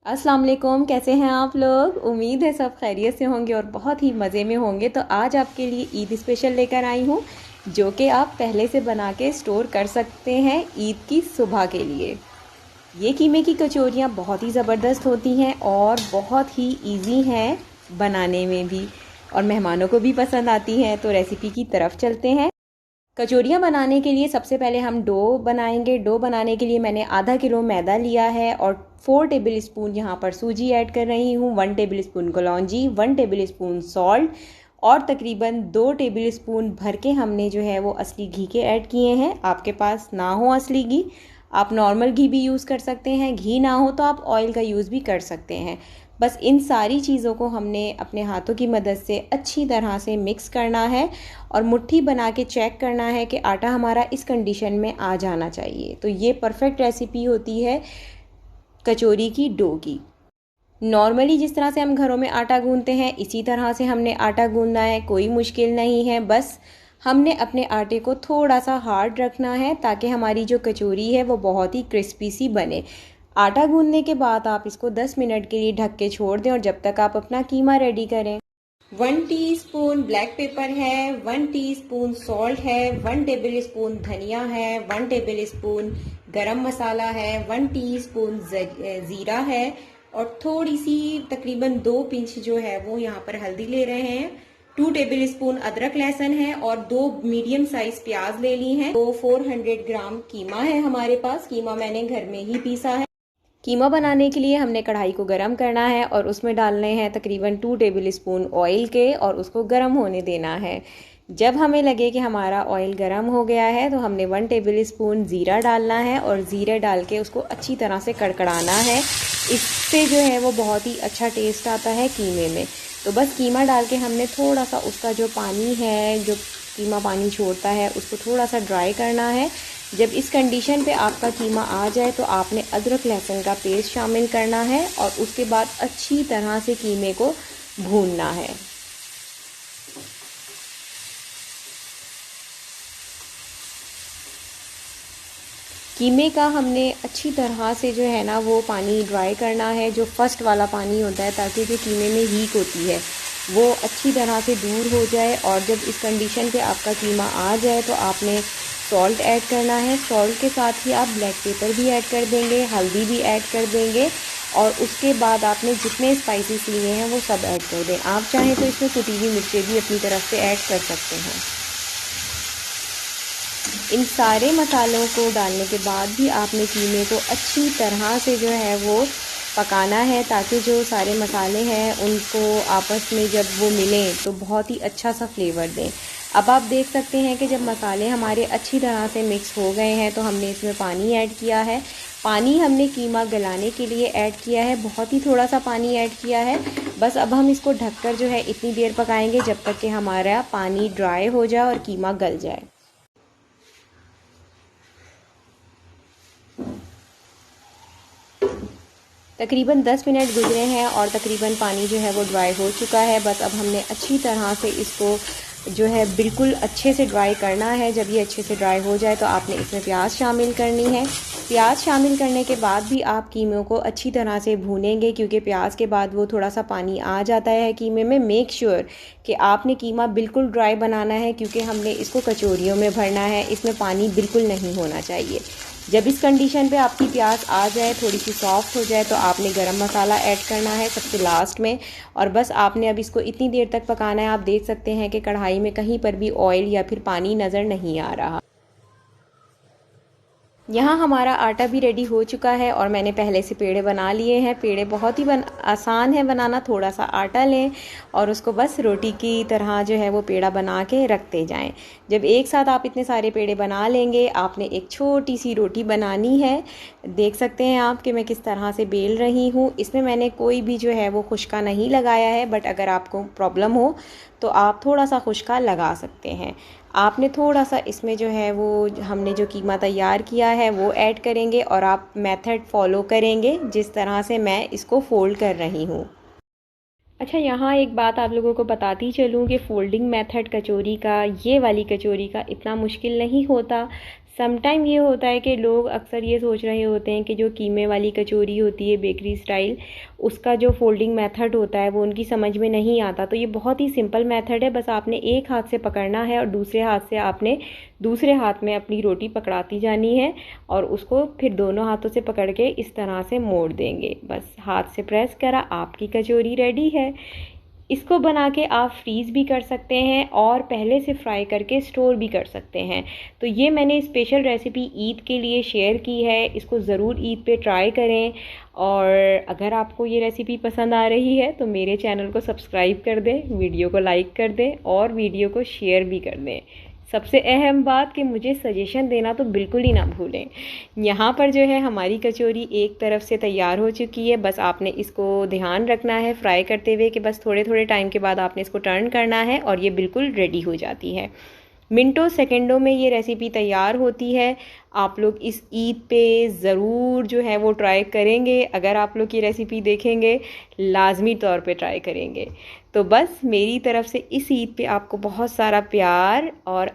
अस्सलाम वालेकुम। कैसे हैं आप लोग? उम्मीद है सब खैरियत से होंगे और बहुत ही मज़े में होंगे। तो आज आपके लिए ईद स्पेशल लेकर आई हूँ, जो कि आप पहले से बना के स्टोर कर सकते हैं ईद की सुबह के लिए। ये कीमे की कचौरियाँ बहुत ही ज़बरदस्त होती हैं और बहुत ही इजी हैं बनाने में भी, और मेहमानों को भी पसंद आती हैं। तो रेसिपी की तरफ चलते हैं। कचौरियाँ बनाने के लिए सबसे पहले हम डो बनाएंगे। डो बनाने के लिए मैंने आधा किलो मैदा लिया है और 4 टेबल स्पून यहाँ पर सूजी ऐड कर रही हूँ, 1 टेबल स्पून कलौंजी, 1 टेबल स्पून सॉल्ट और तकरीबन 2 टेबल स्पून भर के हमने जो है वो असली घी के ऐड किए हैं। आपके पास ना हो असली घी, आप नॉर्मल घी भी यूज़ कर सकते हैं। घी ना हो तो आप ऑयल का यूज़ भी कर सकते हैं। बस इन सारी चीज़ों को हमने अपने हाथों की मदद से अच्छी तरह से मिक्स करना है और मुट्ठी बना के चेक करना है कि आटा हमारा इस कंडीशन में आ जाना चाहिए। तो ये परफेक्ट रेसिपी होती है कचौरी की डो की। नॉर्मली जिस तरह से हम घरों में आटा गूंदते हैं इसी तरह से हमने आटा गूंदना है, कोई मुश्किल नहीं है। बस हमने अपने आटे को थोड़ा सा हार्ड रखना है ताकि हमारी जो कचौरी है वो बहुत ही क्रिस्पी सी बने। आटा गूंदने के बाद आप इसको 10 मिनट के लिए ढक के छोड़ दें और जब तक आप अपना कीमा रेडी करें। 1 टीस्पून ब्लैक पेपर है, 1 टीस्पून सॉल्ट है, 1 टेबल स्पून धनिया है, 1 टेबल स्पून गरम मसाला है, 1 टीस्पून ज़ीरा है और थोड़ी सी तकरीबन 2 पिंच जो है वो यहाँ पर हल्दी ले रहे हैं। 2 टेबल स्पून अदरक लहसुन है और 2 मीडियम साइज प्याज ले ली हैं। तो 400 ग्राम कीमा है हमारे पास। कीमा मैंने घर में ही पीसा है। कीमा बनाने के लिए हमने कढ़ाई को गरम करना है और उसमें डालने हैं तकरीबन 2 टेबल स्पून ऑयल के और उसको गरम होने देना है। जब हमें लगे कि हमारा ऑयल गरम हो गया है तो हमने 1 टेबल स्पून ज़ीरा डालना है और ज़ीरा डाल के उसको अच्छी तरह से कड़कड़ाना है। इससे जो है वो बहुत ही अच्छा टेस्ट आता है कीमे में। तो बस कीमा डाल के हमने थोड़ा सा उसका जो पानी है, जो कीमा पानी छोड़ता है, उसको थोड़ा सा ड्राई करना है। जब इस कंडीशन पे आपका कीमा आ जाए तो आपने अदरक लहसुन का पेस्ट शामिल करना है और उसके बाद अच्छी तरह से कीमे को भूनना है। कीमे का हमने अच्छी तरह से जो है ना वो पानी ड्राई करना है, जो फर्स्ट वाला पानी होता है, ताकि जो कीमे में हीट होती है वो अच्छी तरह से दूर हो जाए। और जब इस कंडीशन पे आपका कीमा आ जाए तो आपने सॉल्ट ऐड करना है। सॉल्ट के साथ ही आप ब्लैक पेपर भी ऐड कर देंगे, हल्दी भी ऐड कर देंगे और उसके बाद आपने जितने स्पाइसेस लिए हैं वो सब ऐड कर दें। आप चाहें तो इसमें कुटी हुई मिर्चें भी अपनी तरफ से ऐड कर सकते हैं। इन सारे मसालों को डालने के बाद भी आपने कीमे को अच्छी तरह से जो है वो पकाना है, ताकि जो सारे मसाले हैं उनको आपस में जब वो मिलें तो बहुत ही अच्छा सा फ्लेवर दें। अब आप देख सकते हैं कि जब मसाले हमारे अच्छी तरह से मिक्स हो गए हैं तो हमने इसमें पानी ऐड किया है। पानी हमने कीमा गलाने के लिए ऐड किया है, बहुत ही थोड़ा सा पानी ऐड किया है। बस अब हम इसको ढककर जो है इतनी देर पकाएंगे जब तक कि हमारा पानी ड्राई हो जाए और कीमा गल जाए। तकरीबन 10 मिनट गुजरे हैं और तकरीबन पानी जो है वो ड्राई हो चुका है। बस अब हमने अच्छी तरह से इसको जो है बिल्कुल अच्छे से ड्राई करना है। जब ये अच्छे से ड्राई हो जाए तो आपने इसमें प्याज शामिल करनी है। प्याज शामिल करने के बाद भी आप कीमे को अच्छी तरह से भूनेंगे, क्योंकि प्याज के बाद वो थोड़ा सा पानी आ जाता है कीमे में। मेक श्योर कि आपने कीमा बिल्कुल ड्राई बनाना है, क्योंकि हमने इसको कचौरियों में भरना है। इसमें पानी बिल्कुल नहीं होना चाहिए। जब इस कंडीशन पे आपकी प्याज आ जाए, थोड़ी सी सॉफ्ट हो जाए, तो आपने गरम मसाला ऐड करना है सबसे लास्ट में। और बस आपने अब इसको इतनी देर तक पकाना है। आप देख सकते हैं कि कढ़ाई में कहीं पर भी ऑयल या फिर पानी नज़र नहीं आ रहा। यहाँ हमारा आटा भी रेडी हो चुका है और मैंने पहले से पेड़े बना लिए हैं। पेड़े बहुत ही आसान है बनाना। थोड़ा सा आटा लें और उसको बस रोटी की तरह जो है वो पेड़ा बना के रखते जाएं। जब एक साथ आप इतने सारे पेड़े बना लेंगे, आपने एक छोटी सी रोटी बनानी है। देख सकते हैं आप कि मैं किस तरह से बेल रही हूँ। इसमें मैंने कोई भी जो है वो खुश्का नहीं लगाया है, बट अगर आपको प्रॉब्लम हो तो आप थोड़ा सा खुश्का लगा सकते हैं। आपने थोड़ा सा इसमें जो है वो हमने जो कीमा तैयार किया है वो ऐड करेंगे और आप मेथड फॉलो करेंगे जिस तरह से मैं इसको फ़ोल्ड कर रही हूँ। अच्छा, यहाँ एक बात आप लोगों को बताती चलूँ कि फ़ोल्डिंग मेथड कचौरी का, ये वाली कचौरी का इतना मुश्किल नहीं होता। समटाइम ये होता है कि लोग अक्सर ये सोच रहे होते हैं कि जो कीमे वाली कचौरी होती है बेकरी स्टाइल, उसका जो फोल्डिंग मेथड होता है वो उनकी समझ में नहीं आता। तो ये बहुत ही सिंपल मेथड है, बस आपने एक हाथ से पकड़ना है और दूसरे हाथ से आपने दूसरे हाथ में अपनी रोटी पकड़ाती जानी है और उसको फिर दोनों हाथों से पकड़ के इस तरह से मोड़ देंगे। बस हाथ से प्रेस करा, आपकी कचौरी रेडी है। इसको बना के आप फ्रीज़ भी कर सकते हैं और पहले से फ्राई करके स्टोर भी कर सकते हैं। तो ये मैंने स्पेशल रेसिपी ईद के लिए शेयर की है, इसको ज़रूर ईद पे ट्राई करें। और अगर आपको ये रेसिपी पसंद आ रही है तो मेरे चैनल को सब्सक्राइब कर दें, वीडियो को लाइक कर दें और वीडियो को शेयर भी कर दें। सबसे अहम बात कि मुझे सजेशन देना तो बिल्कुल ही ना भूलें। यहाँ पर जो है हमारी कचौरी एक तरफ से तैयार हो चुकी है, बस आपने इसको ध्यान रखना है फ्राई करते हुए कि बस थोड़े थोड़े टाइम के बाद आपने इसको टर्न करना है और ये बिल्कुल रेडी हो जाती है। मिनटों सेकंडों में ये रेसिपी तैयार होती है। आप लोग इस ईद पे ज़रूर जो है वो ट्राई करेंगे। अगर आप लोग ये रेसिपी देखेंगे लाजमी तौर पे ट्राई करेंगे। तो बस मेरी तरफ से इस ईद पे आपको बहुत सारा प्यार और